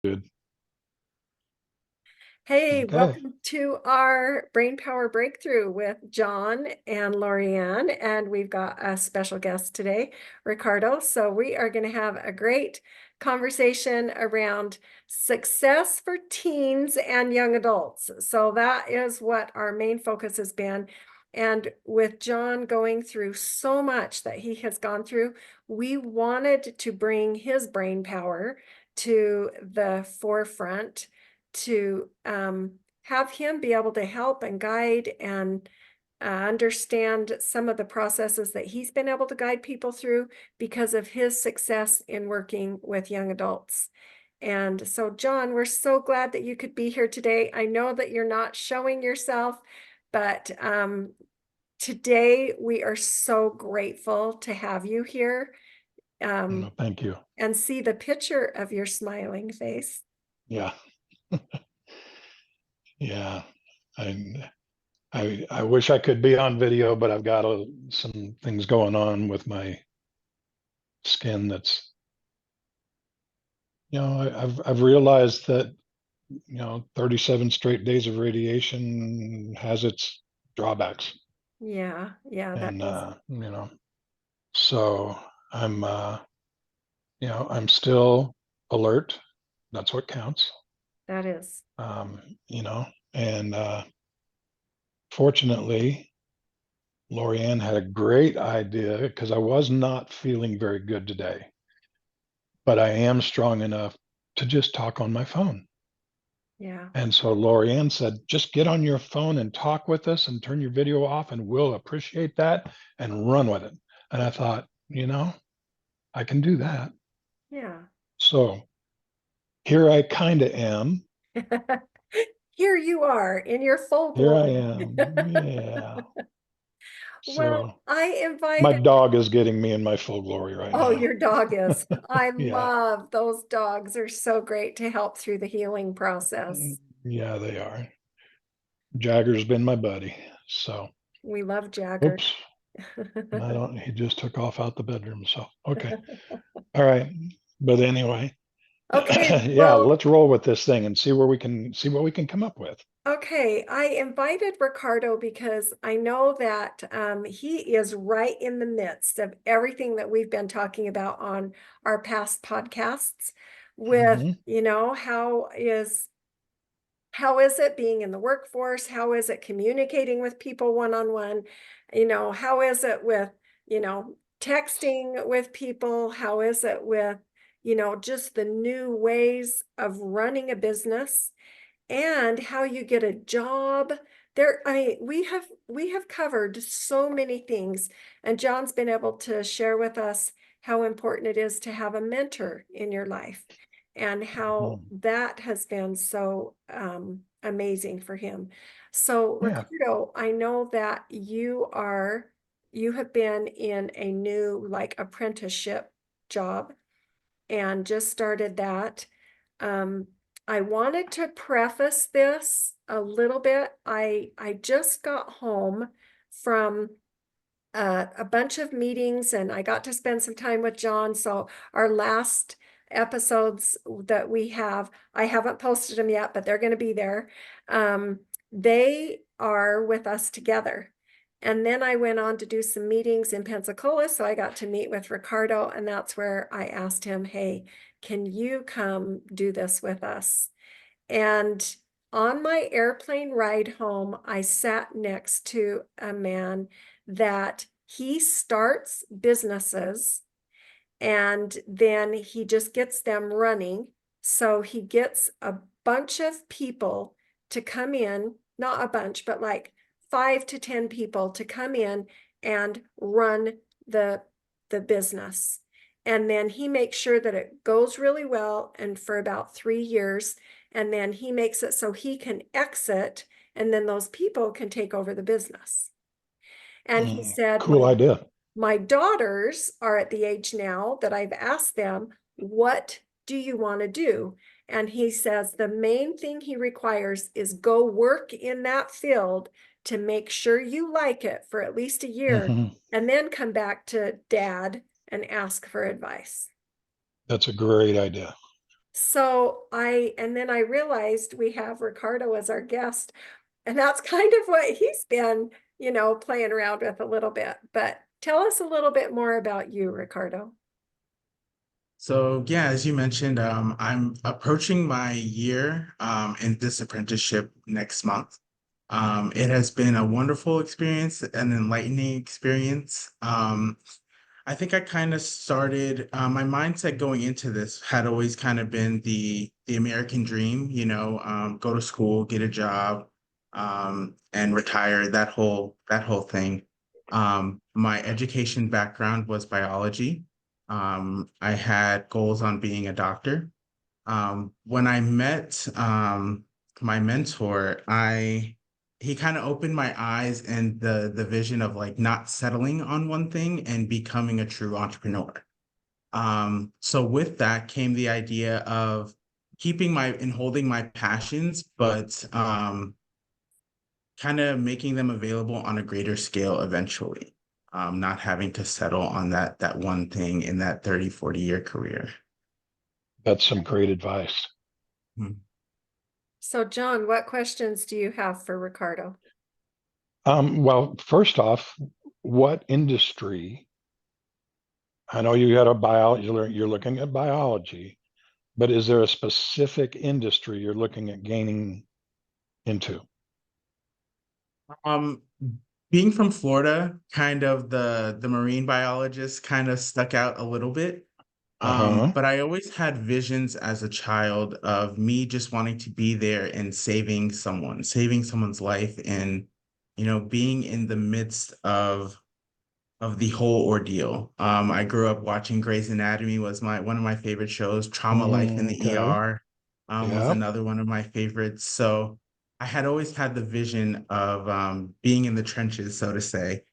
Good. Hey, Okay. welcome to our Brainpower Breakthrough with John and Lorianne. And we've got a special guest today, Ricardo. So we are going to have a great conversation around success for teens and young adults. So that is what our main focus has been. And with John going through so much that he has gone through, we wanted to bring his brain power to the forefront to have him be able to help and guide and understand some of the processes that he's been able to guide people through because of his success in working with young adults. And so, John, we're so glad that you could be here today. I know that you're not showing yourself, but today we are so grateful to have you here No, thank you. and see the picture of your smiling face. Yeah. Yeah. I I wish I could be on video, but I've got some things going on with my skin that's, I've realized that, 37 straight days of radiation has its drawbacks. Yeah, yeah, that And is so I'm I'm still alert. That's what counts. that is. Um, you know, and fortunately, Lorianne had a great idea because I was not feeling very good today, but I am strong enough to just talk on my phone. Yeah. And so Lorianne said, just get on your phone and talk with us and turn your video off, and we'll appreciate that and run with it. And I thought, I can do that. Yeah. So here I kind of am. Here you are in your full Here I glory. am. Yeah. Well, So I my invited, dog is getting me in my full glory right oh, now. your dog is. I Yeah. love those dogs. They're so great to help through the healing process. Yeah, they are. Jagger's been my buddy. So, We love Jagger. oops, I don't, he just took off out the bedroom. So, okay. All right. But anyway, Okay, yeah, well, let's roll with this thing and see what we can come up with. okay, I invited Ricardo because I know that he is right in the midst of everything that we've been talking about on our past podcasts with, Hmm. how is it being in the workforce? How is it communicating with people one-on-one? How is it with, texting with people? How is it with, just the new ways of running a business? And how you get a job there. We have covered so many things, and John's been able to share with us how important it is to have a mentor in your life and how Hmm. that has been so amazing for him. So Yeah. Ricardo, I know that you have been in a new like apprenticeship job and just started that. Um, I wanted to preface this a little bit. I just got home from a bunch of meetings and I got to spend some time with John. So our last episodes that we have, I haven't posted them yet, but they're going to be there. They are with us together. And then I went on to do some meetings in Pensacola. So I got to meet with Ricardo, and that's where I asked him, hey, can you come do this with us? And on my airplane ride home, I sat next to a man that he starts businesses and then he just gets them running. So he gets a bunch of people to come in, not a bunch, but like 5 to 10 people to come in and run the the business. And then he makes sure that it goes really well and for about 3 years. And then he makes it so he can exit and then those people can take over the business. And he said, Cool idea. my daughters are at the age now that I've asked them, what do you want to do? And he says the main thing he requires is go work in that field to make sure you like it for at least a year Hmm. and then come back to dad and ask for advice. That's a great idea. And then I realized we have Ricardo as our guest, and that's kind of what he's been, playing around with a little bit. But tell us a little bit more about you, Ricardo. So yeah, as you mentioned, I'm approaching my year in this apprenticeship next month. It has been a wonderful experience, an enlightening experience. I think I kind of started my mindset going into this had always kind of been the American dream, go to school, get a job, and retire, that whole thing. My education background was biology. I had goals on being a doctor. When I met my mentor, he kind of opened my eyes and the vision of like not settling on one thing and becoming a true entrepreneur. So with that came the idea of keeping my and holding my passions, but kind of making them available on a greater scale eventually. Not having to settle on that one thing in that 30, 40-year career. That's some great advice. Hmm. So, John, what questions do you have for Ricardo? Well, first off, what industry? I know you had a biology, you're looking at biology, but is there a specific industry you're looking at gaining into? Um, Being from Florida, kind of the marine biologist kind of stuck out a little bit. Uh-huh. But I always had visions as a child of me just wanting to be there and saving someone's life, and being in the midst of the whole ordeal. I grew up watching Grey's Anatomy was my one of my favorite shows. Trauma Life in the Okay. ER was Yeah. another one of my favorites. So I had always had the vision of being in the trenches, so to say.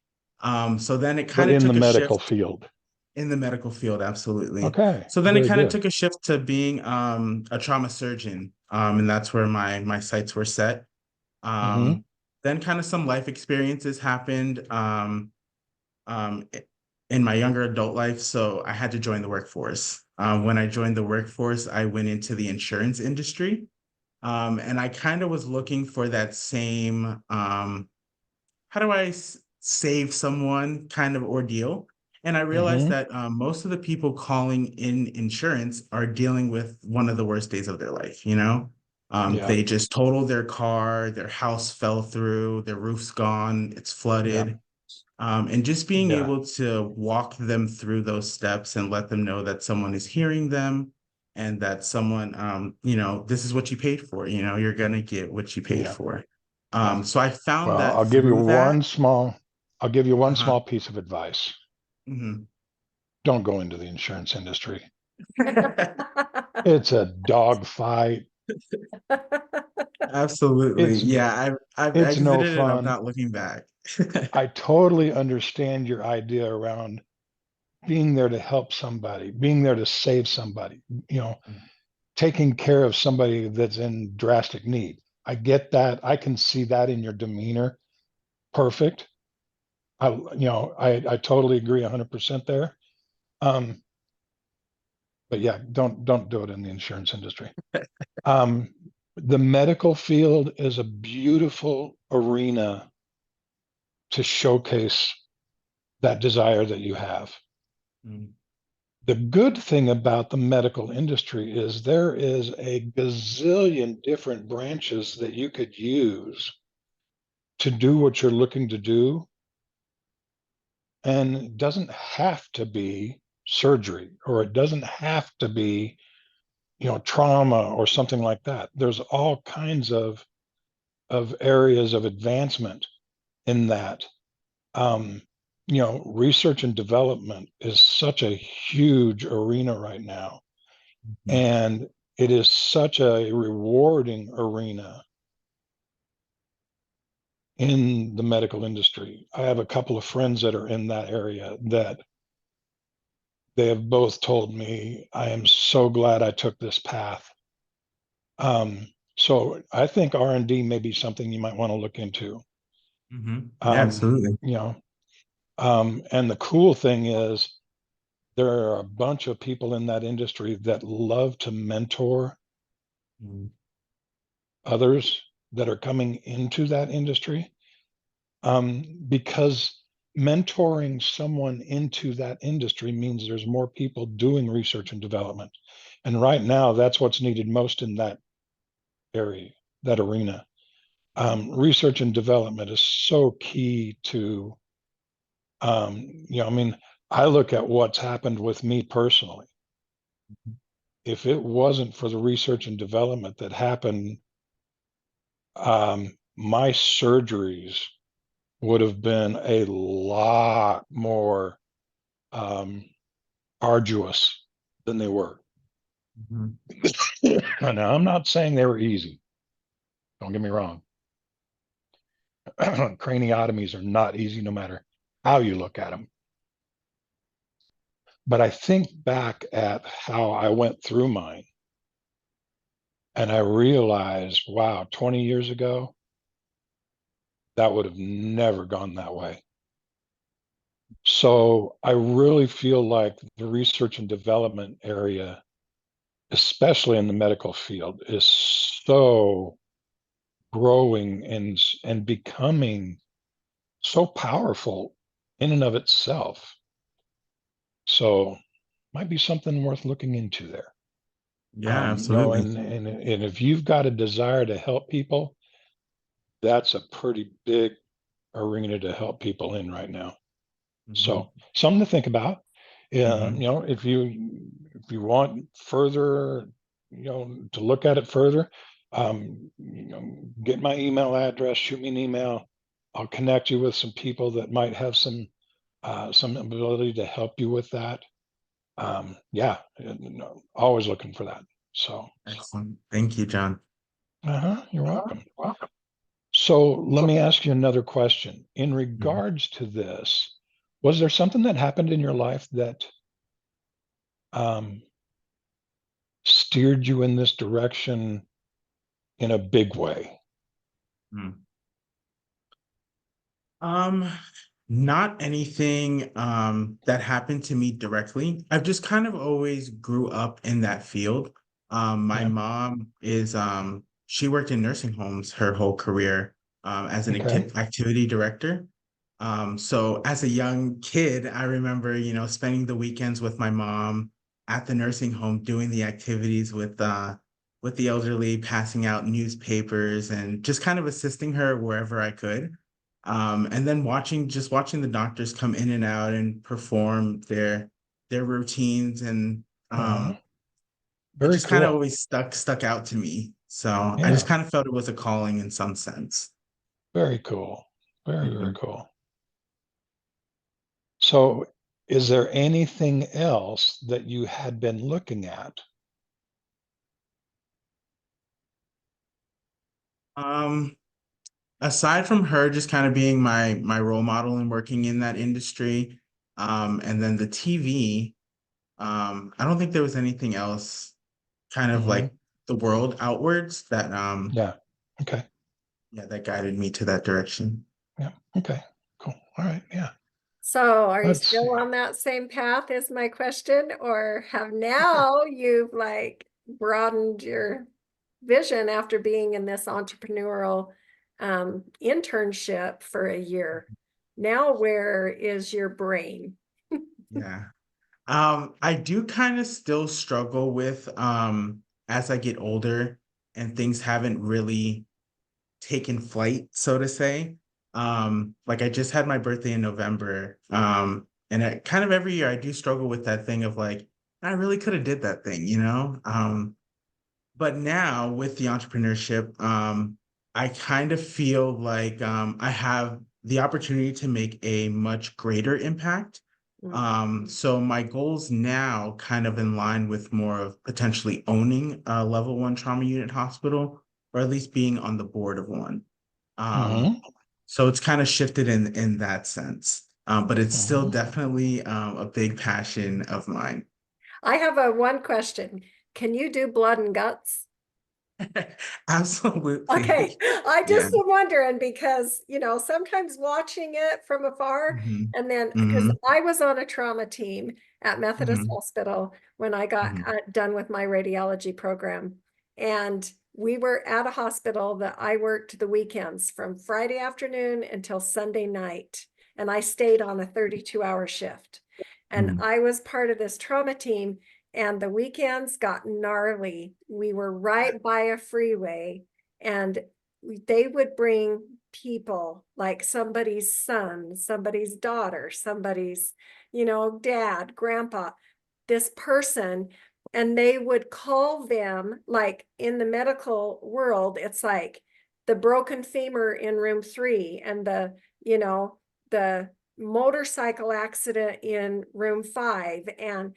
So then it But kind of in the took a medical shift field. in the medical field, absolutely. Okay. So then it Very kind of good. took a shift to being a trauma surgeon, and that's where my sights were set. Mm-hmm. Then kind of some life experiences happened. Um, in my younger adult life, so I had to join the workforce. When I joined the workforce, I went into the insurance industry, and I kind of was looking for that same how do I save someone kind of ordeal. And I realized Mm-hmm. that most of the people calling in insurance are dealing with one of the worst days of their life, Yeah. they just totaled their car, their house fell through, their roof's gone, it's Yeah. flooded, and just being Yeah. able to walk them through those steps and let them know that someone is hearing them and that someone, this is what you paid for, you're going to get what you paid Yeah. for. Yeah. So I found Well, that through that. I'll give you one Uh-huh. small piece of advice. Mhm. Don't go into the insurance industry. It's a dog fight. Absolutely. It's Yeah, I've it's no exited and I'm fun. not looking back. I totally understand your idea around being there to help somebody, being there to save somebody, you know, taking care of somebody that's in drastic need. I get that. I can see that in your demeanor. Perfect. I totally agree 100% there. Um, but yeah, don't do it in the insurance industry. Um, the medical field is a beautiful arena to showcase that desire that you have. Mm, The good thing about the medical industry is there is a gazillion different branches that you could use to do what you're looking to do. And it doesn't have to be surgery, or it doesn't have to be, trauma or something like that. There's all kinds of areas of advancement in that. Um, Research and development is such a huge arena right now. mhm, And it is such a rewarding arena in the medical industry. I have a couple of friends that are in that area that they have both told me, I am so glad I took this path. So I think R&D may be something you might want to look into. mhm. Yeah, Um, absolutely. you know, and the cool thing is there are a bunch of people in that industry that love to mentor others that are coming into that industry, because mentoring someone into that industry means there's more people doing research and development. And right now, that's what's needed most in that area, that arena. Research and development is so key to, I mean, I look at what's happened with me personally. If it wasn't for the research and development that happened, my surgeries would have been a lot more arduous than they were. Now, I'm not saying they were easy. Don't get me wrong. Craniotomies are not easy, no matter how you look at them. But I think back at how I went through mine, and I realized, wow, 20 years ago, that would have never gone that way. So I really feel like the research and development area, especially in the medical field, is so growing and becoming so powerful in and of itself. So might be something worth looking into there. Yeah, absolutely. And if you've got a desire to help people, that's a pretty big arena to help people in right now. So something to think about. Yeah, if you want further, to look at it further, get my email address, shoot me an email. I'll connect you with some people that might have some ability to help you with that. Yeah, always looking for that. So, Excellent. Thank you, John. you're welcome. So let me ask you another question. In Mhm. regards to this, was there something that happened in your life that um, steered you in this direction in a big way? Mm. Um, Not anything that happened to me directly. I've just kind of always grew up in that field. My Yeah. mom is she worked in nursing homes her whole career as an Okay. activity director. So as a young kid, I remember, spending the weekends with my mom at the nursing home doing the activities with the elderly, passing out newspapers and just kind of assisting her wherever I could. And then just watching the doctors come in and out and perform their routines, and Uh-huh. it Very just kind of cool. always stuck out to me. So I just Yeah. kind of felt it was a calling in some sense. Very cool. Very, very Mhm. cool. So is there anything else that you had been looking at? Um, Aside from her just kind of being my role model and working in that industry, and then the TV, I don't think there was anything else kind of Hmm. like the world outwards that Yeah. Okay. yeah, that guided me to that direction. Yeah. Okay. Cool. All right. Yeah. So are you Let's still see. on that same path is my question, or have now you've like broadened your vision after being in this entrepreneurial internship for a year? Now where is your brain? Yeah. I do kind of still struggle with as I get older and things haven't really taken flight, so to say. Like I just had my birthday in November. And kind of every year I do struggle with that thing of like, I really could have did that thing, you know? But now with the entrepreneurship, I kind of feel like I have the opportunity to make a much greater impact. Mm. So my goals now kind of in line with more of potentially owning a level one trauma unit hospital, or at least being on the board of one. Um, Hmm. so it's kind of shifted in that sense. But it's still Hmm. definitely a big passion of mine. I have a one question. Can you do blood and guts? Absolutely. Okay, I Yeah. just am wondering because, sometimes watching it from afar Hmm. and then because Hmm. I was on a trauma team at Methodist Hmm. Hospital when I got Hmm. done with my radiology program. And we were at a hospital that I worked the weekends from Friday afternoon until Sunday night. And I stayed on a 32-hour shift. And Hmm. I was part of this trauma team, and the weekends got gnarly. We were right by a freeway, and they would bring people like somebody's son, somebody's daughter, somebody's, dad, grandpa, this person, and they would call them, like in the medical world, it's like the broken femur in room 3 and the motorcycle accident in room 5, and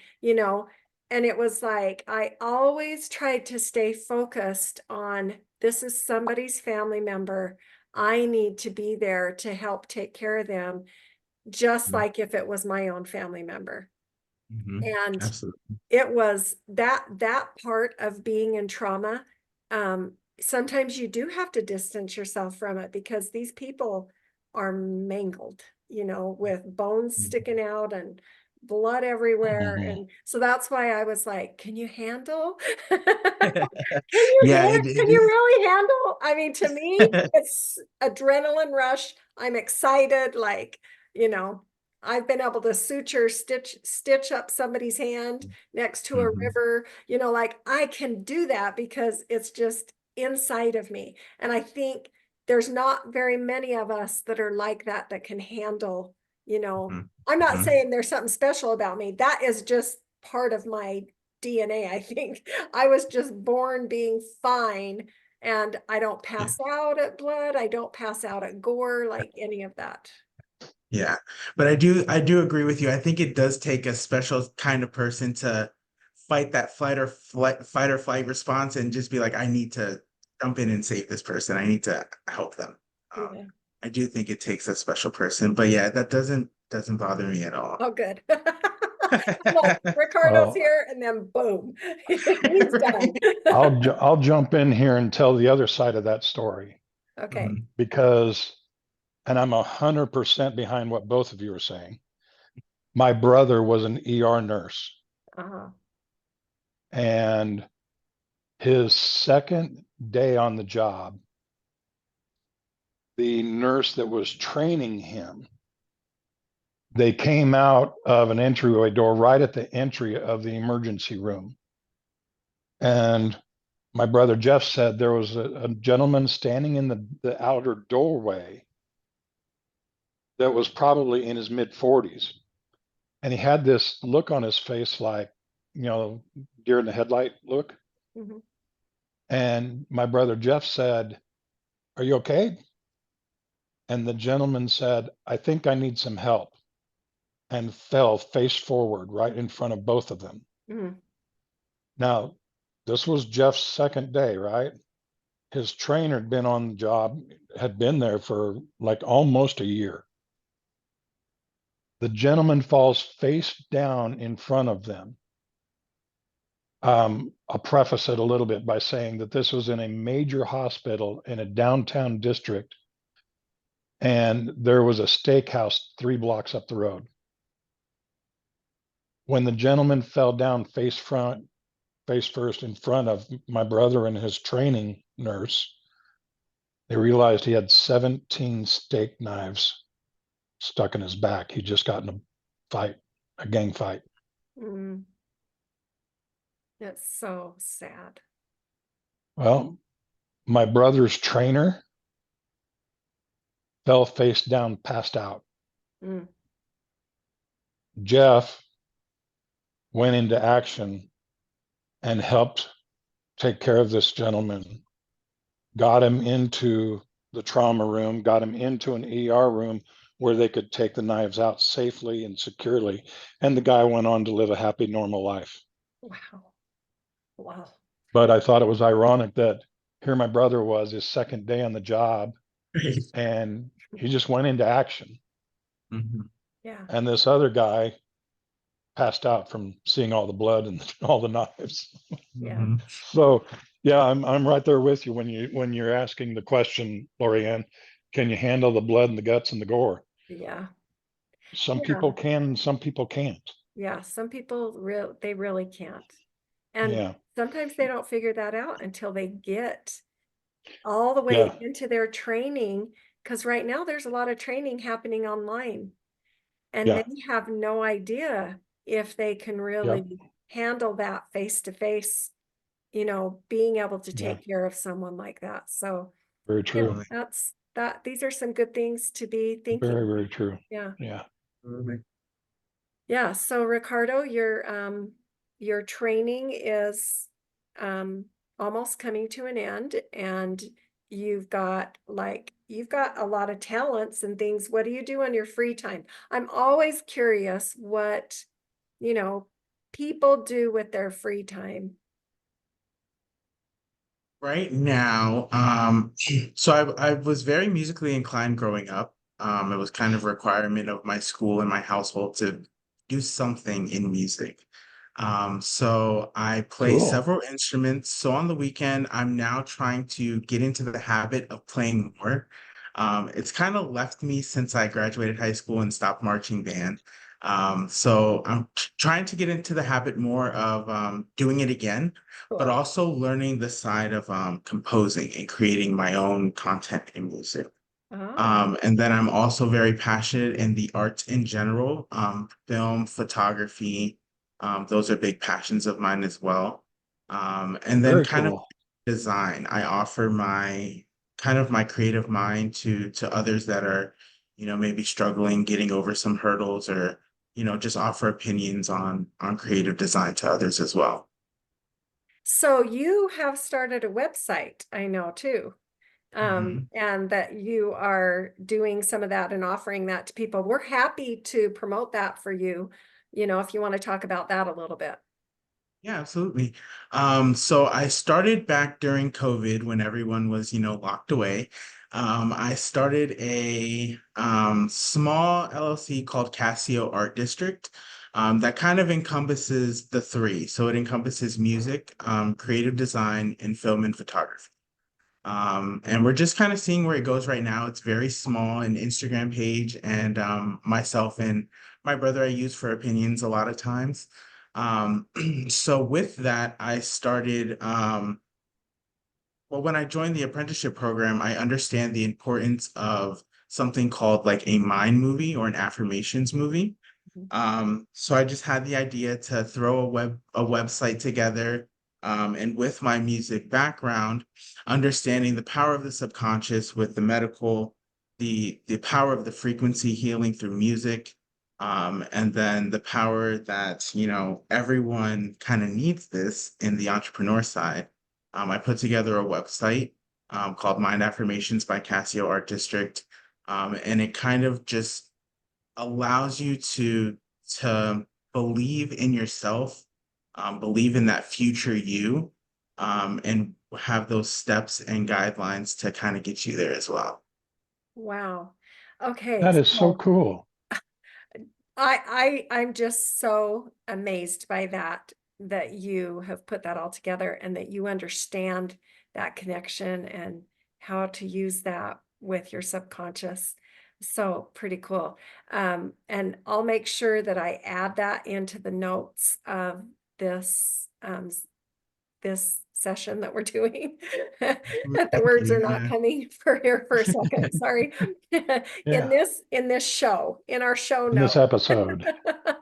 it was like I always tried to stay focused on, this is somebody's family member. I need to be there to help take care of them, just like if it was my own family member. Hmm. And Absolutely. it was that part of being in trauma. Sometimes you do have to distance yourself from it because these people are mangled, with bones sticking out and blood everywhere. Mhm. And so that's why I was like, can you handle? Can Yeah, it you is. really handle? I mean, to me, it's adrenaline rush. I'm excited, like, you know, I've been able to stitch up somebody's hand next to a Mhm. river, like I can do that because it's just inside of me. And I think there's not very many of us that are like that can handle, Mhm. I'm not Mhm. saying there's something special about me. That is just part of my DNA. I think I was just born being fine, and I don't Yeah. pass out at blood. I don't pass out at gore, like any of that. Yeah. But I do agree with you. I think it does take a special kind of person to fight that fight or flight response and just be like, I need to jump in and save this person. I need to help them. Um, Yeah. I do think it takes a special person, but yeah, that doesn't bother me at all. Oh, good. Like Ricardo's Well, here, and then boom, he's done. I'll jump in here and tell the other side of that story Okay. Mhm. because, and I'm 100% behind what both of you are saying. My brother was an ER nurse, Uh-huh. and his second day on the job, the nurse that was training him, they came out of an entryway door right at the entry of the emergency room. And my brother Jeff said there was a gentleman standing in the outer doorway that was probably in his mid 40s. And he had this look on his face like, deer in the headlight look. Mhm. And my brother Jeff said, "Are you okay?" And the gentleman said, "I think I need some help," and fell face forward right in front of both of them. Mhm. Now, this was Jeff's second day, right? His trainer had been on the job, had been there for like almost a year. The gentleman falls face down in front of them. I'll preface it a little bit by saying that this was in a major hospital in a downtown district, and there was a steakhouse 3 blocks up the road. When the gentleman fell down face first in front of my brother and his training nurse, they realized he had 17 steak knives stuck in his back. He'd just gotten a gang fight. Mm. It's so sad. Well, my brother's trainer fell face down, passed out. Mm. Jeff went into action and helped take care of this gentleman, got him into the trauma room, got him into an ER room where they could take the knives out safely and securely. And the guy went on to live a happy, normal life. Wow. Wow. But I thought it was ironic that here my brother was his second day on the job and he just went into action. Mhm. Yeah. And this other guy passed out from seeing all the blood and all the knives. Yeah. Mhm. So Yeah, I'm right there with you when you're asking the question, Lorianne, can you handle the blood and the guts and the gore? Yeah. Some Yeah. people can, some people can't. Yeah. Some people they really can't. And Yeah, sometimes they don't figure that out until they get all the way yeah, into their training. Because right now there's a lot of training happening online, and they yeah, have no idea if they can yeah, really handle that face to face, being able to yeah. take care of someone like that. So, Very yeah, true. Absolutely. these are some good things to be Very, thinking. very true. Yeah. Yeah. Absolutely. Yeah. So Ricardo, your training is um almost coming to an end, and you've got a lot of talents and things. What do you do on your free time? I'm always curious what, you know, people do with their free time. Right now, so I was very musically inclined growing up. It was kind of a requirement of my school and my household to do something in music. So I play Cool. several instruments. So on the weekend, I'm now trying to get into the habit of playing more. It's kind of left me since I graduated high school and stopped marching band. So I'm trying to get into the habit more of doing it again, but Cool. also learning the side of composing and creating my own content in music. Oh, And then I'm also very passionate in the arts in general, film, photography. Those are big passions of mine as well. And then Very kind of cool. design. I offer my kind of my creative mind to others that are, maybe struggling, getting over some hurdles, or, just offer opinions on creative design to others as well. so you have started a website, I know too. Mhm. And that you are doing some of that and offering that to people. We're happy to promote that for you, if you want to talk about that a little bit. Yeah, absolutely. So I started back during COVID when everyone was, locked away. I started a small LLC called Kassio Art District that kind of encompasses the three. So it encompasses music, creative design, and film and photography. And we're just kind of seeing where it goes right now. It's very small, an Instagram page, and myself and my brother I use for opinions a lot of times. Um, so with that, I started, well, when I joined the apprenticeship program, I understand the importance of something called like a mind movie or an affirmations movie. Mhm. So I just had the idea to throw a website together. And with my music background, understanding the power of the subconscious with the medical, the power of the frequency healing through music, and then the power that, everyone kind of needs this in the entrepreneur side. I put together a website called Mind Affirmations by Kassio Art District. And it kind of just allows you to believe in yourself, believe in that future you, and have those steps and guidelines to kind of get you there as well. Wow. Okay. That is so So cool. I'm just so amazed by that you have put that all together and that you understand that connection and how to use that with your subconscious. So pretty cool. And I'll make sure that I add that into the notes of this session that we're doing. The Thank words are you. not Yeah. coming for here for a second. Sorry. Yeah. In our show In this note. episode.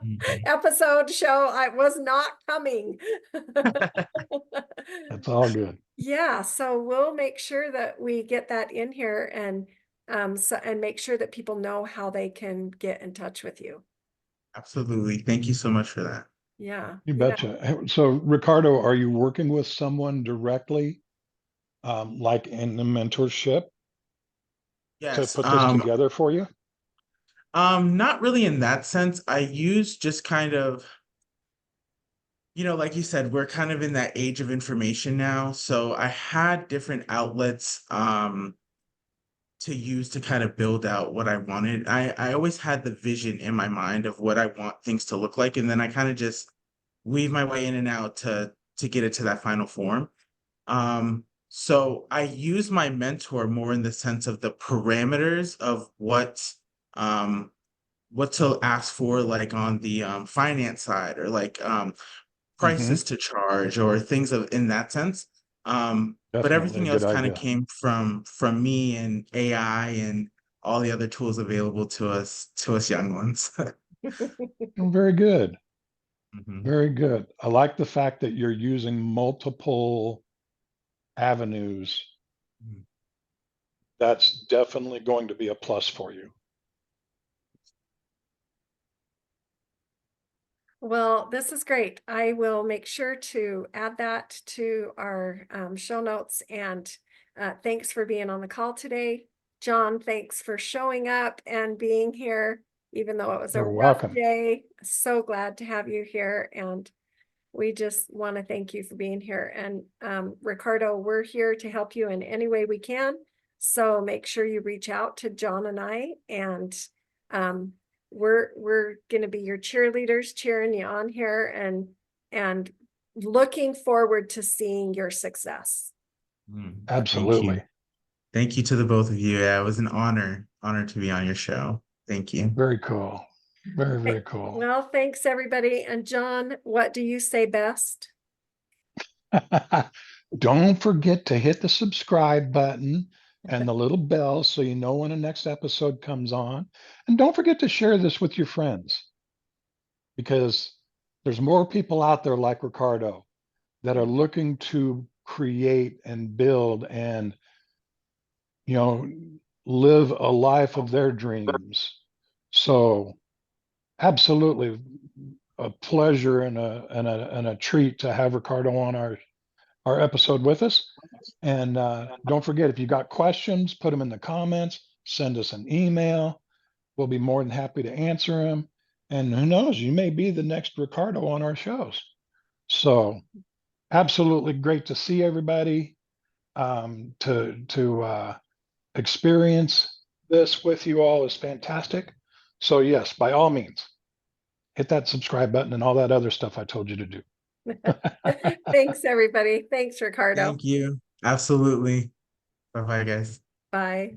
Mhm. Episode show, I was not coming. That's all good. Yeah, so we'll make sure that we get that in here and make sure that people know how they can get in touch with you. Absolutely. Thank you so much for that. Yeah, You yeah. betcha. So, Ricardo, are you working with someone directly, like in the mentorship to Yes. put this together for you? Not really in that sense. I use just kind of, like you said, we're kind of in that age of information now. So I had different outlets to use to kind of build out what I wanted. I always had the vision in my mind of what I want things to look like, and then I kind of just weave my way in and out to get it to that final form. So I use my mentor more in the sense of the parameters of what to ask for, like on the finance side, or like Hmm. prices to charge, or things of in that sense. But Definitely a everything else good kind of idea. came from me and AI and all the other tools available to us young ones. Very good. Mhm. Very good. I like the fact that you're using multiple avenues. That's definitely going to be a plus for you. Well, this is great. I will make sure to add that to our show notes. And thanks for being on the call today. John, thanks for showing up and being here, even though it was a You're rough welcome. day. So glad to have you here. And we just want to thank you for being here. And Ricardo, we're here to help you in any way we can. So make sure you reach out to John and I, and um, we're going to be your cheerleaders, cheering you on here, and looking forward to seeing your success. Thank you. Absolutely. Thank you to the both of you. Yeah, it was an honor to be on your show. Thank you. Very cool. Very, very cool. Well, thanks everybody. And John, what do you say best? Don't forget to hit the subscribe button and the little bell so you know when the next episode comes on. And don't forget to share this with your friends, because there's more people out there like Ricardo that are looking to create and build and, you know, live a life of their dreams. So absolutely a pleasure and a treat to have Ricardo on our episode with us. And don't forget, if you got questions, put them in the comments, send us an email. We'll be more than happy to answer them. And who knows, you may be the next Ricardo on our shows. So absolutely great to see everybody, to experience this with you all is fantastic. So yes, by all means, hit that subscribe button and all that other stuff I told you to do. Thanks, everybody. Thanks, Ricardo. Thank you. Absolutely. Bye bye, guys. Bye.